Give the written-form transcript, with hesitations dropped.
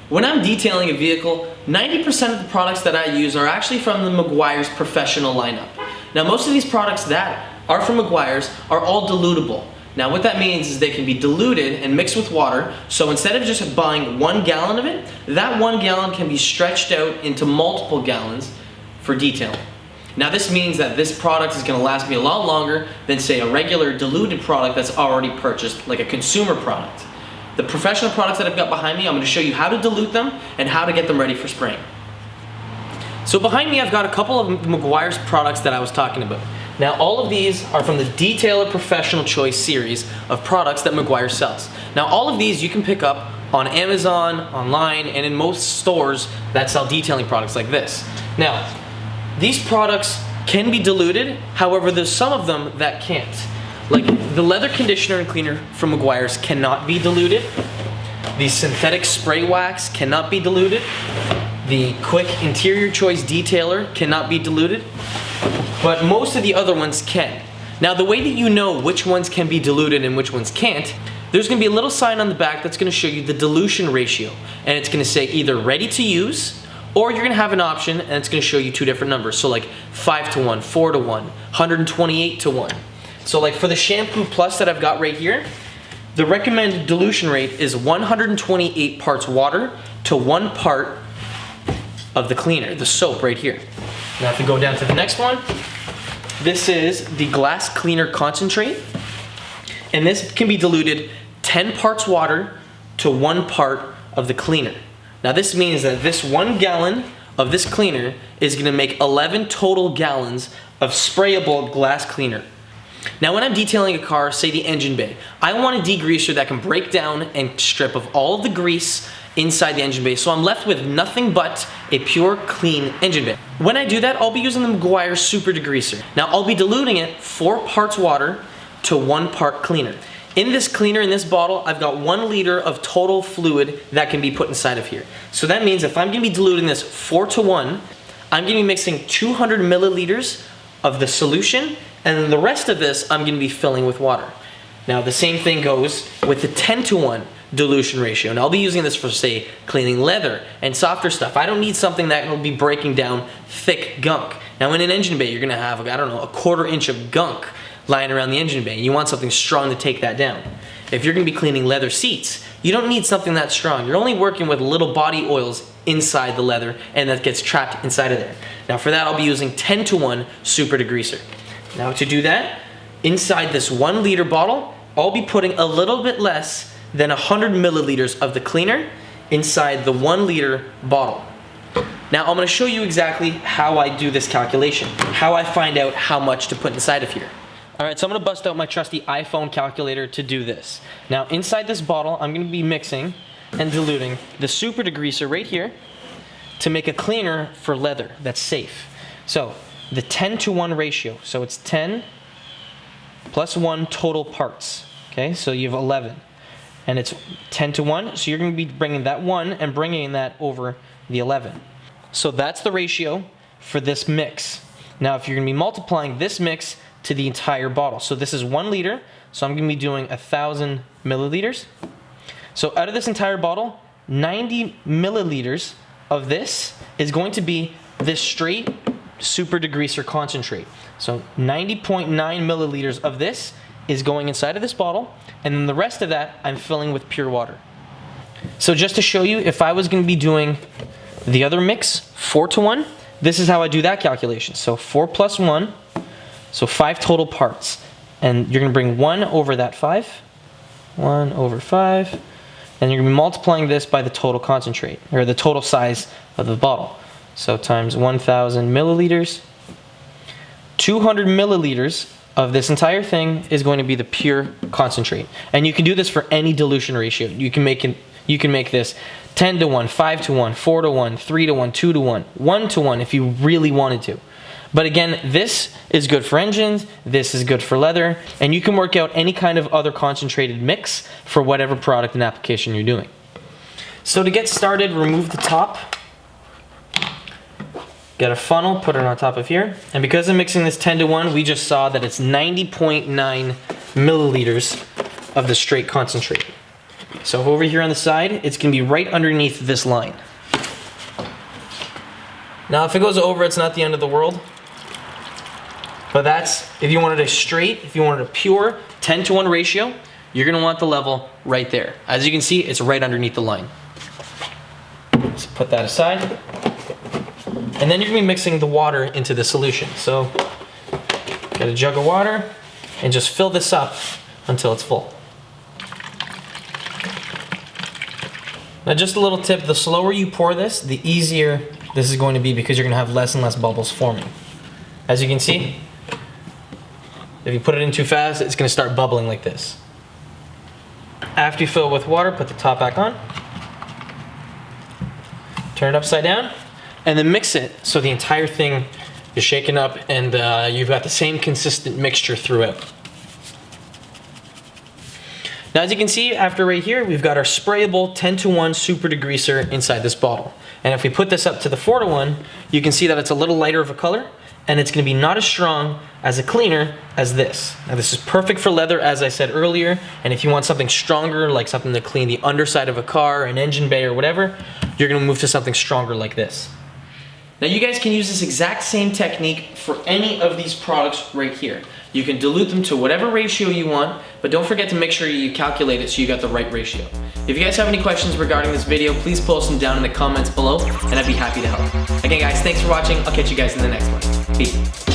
When I'm detailing a vehicle, 90% of the products that I use are actually from the Meguiar's professional lineup. Now most of these products that are from Meguiar's are all dilutable. Now what that means is they can be diluted and mixed with water, so instead of just buying 1 gallon of it, that 1 gallon can be stretched out into multiple gallons for detailing. Now this means that this product is going to last me a lot longer than say a regular diluted product that's already purchased, like a consumer product. The professional products that I've got behind me, I'm going to show you how to dilute them and how to get them ready for spraying. So behind me I've got a couple of Meguiar's products that I was talking about. Now all of these are from the Detailer Professional Choice series of products that Meguiar sells. Now all of these you can pick up on Amazon, online, and in most stores that sell detailing products like this. Now, these products can be diluted, however there's some of them that can't. Like the leather conditioner and cleaner from Meguiar's cannot be diluted. The synthetic spray wax cannot be diluted. The Quick Interior Choice Detailer cannot be diluted. But most of the other ones can. Now the way that you know which ones can be diluted and which ones can't, there's going to be a little sign on the back that's going to show you the dilution ratio. And it's going to say either ready to use, or you're going to have an option and it's going to show you 2 different numbers. So like 5-to-1, 4-to-1, 128-to-1. So like for the Shampoo Plus that I've got right here, the recommended dilution rate is 128 parts water to 1 part of the cleaner, the soap right here. Now if we go down to the next one, this is the Glass Cleaner Concentrate. And this can be diluted 10 parts water to 1 part of the cleaner. Now this means that this 1 gallon of this cleaner is going to make 11 total gallons of sprayable glass cleaner. Now when I'm detailing a car, say the engine bay, I want a degreaser that can break down and strip of all of the grease inside the engine bay, so I'm left with nothing but a pure, clean engine bay. When I do that, I'll be using the Meguiar Super Degreaser. Now I'll be diluting it 4 parts water to 1 part cleaner. In this cleaner, in this bottle, I've got 1 liter of total fluid that can be put inside of here. So that means if I'm going to be diluting this 4-to-1, I'm going to be mixing 200 milliliters of the solution, and then the rest of this I'm going to be filling with water. Now the same thing goes with the 10-to-1 dilution ratio. Now I'll be using this for say cleaning leather and softer stuff. I don't need something that will be breaking down thick gunk. Now in an engine bay you're going to have, I don't know, a 1/4 inch of gunk lying around the engine bay, and you want something strong to take that down. If you're going to be cleaning leather seats, you don't need something that strong. You're only working with little body oils inside the leather, and that gets trapped inside of there. Now for that I'll be using 10-to-1 Super Degreaser. Now to do that, inside this 1 liter bottle, I'll be putting a little bit less than 100 milliliters of the cleaner inside the 1 liter bottle. Now I'm going to show you exactly how I do this calculation, how I find out how much to put inside of here. Alright, so I'm going to bust out my trusty iPhone calculator to do this. Now inside this bottle I'm going to be mixing and diluting the Super Degreaser right here to make a cleaner for leather that's safe. So the 10-to-1 ratio, so it's 10 plus 1 total parts. Okay, so you have 11. And it's 10-to-1, so you're going to be bringing that 1 and bringing that over the 11. So that's the ratio for this mix. Now if you're going to be multiplying this mix to the entire bottle, so this is 1 liter, so I'm going to be doing 1,000 milliliters. So out of this entire bottle, 90 milliliters of this is going to be this straight Super Degreaser concentrate. So 90.9 milliliters of this is going inside of this bottle, and then the rest of that I'm filling with pure water. So just to show you, if I was going to be doing the other mix 4-to-1, this is how I do that calculation. So 4 plus 1, so 5 total parts, and you're going to bring 1 over that 5, 1 over 5, and you're going to be multiplying this by the total concentrate, or the total size of the bottle. So times 1,000 milliliters, 200 milliliters of this entire thing is going to be the pure concentrate. And you can do this for any dilution ratio. You can make this 10-to-1, 5-to-1, 4-to-1, 3-to-1, 2-to-1, 1-to-1 if you really wanted to. But again, this is good for engines, this is good for leather, and you can work out any kind of other concentrated mix for whatever product and application you're doing. So to get started, remove the top. Get a funnel, put it on top of here. And because I'm mixing this 10-to-1, we just saw that it's 90.9 milliliters of the straight concentrate. So over here on the side, it's gonna be right underneath this line. Now if it goes over, it's not the end of the world. But that's, if you wanted a straight, if you wanted a pure 10-to-1 ratio, you're gonna want the level right there. As you can see, it's right underneath the line. Let's put that aside. And then you're gonna be mixing the water into the solution. So, get a jug of water and just fill this up until it's full. Now just a little tip, the slower you pour this, the easier this is going to be because you're gonna have less and less bubbles forming. As you can see, if you put it in too fast, it's gonna start bubbling like this. After you fill it with water, put the top back on. Turn it upside down, and then mix it so the entire thing is shaken up and you've got the same consistent mixture throughout. Now as you can see, after right here, we've got our sprayable 10-to-1 super degreaser inside this bottle. And if we put this up to the 4-to-1, you can see that it's a little lighter of a color, and it's gonna be not as strong as a cleaner as this. Now this is perfect for leather, as I said earlier, and if you want something stronger, like something to clean the underside of a car, an engine bay or whatever, you're gonna move to something stronger like this. Now you guys can use this exact same technique for any of these products right here. You can dilute them to whatever ratio you want, but don't forget to make sure you calculate it so you got the right ratio. If you guys have any questions regarding this video, please post them down in the comments below, and I'd be happy to help. Again guys, thanks for watching. I'll catch you guys in the next one. Peace.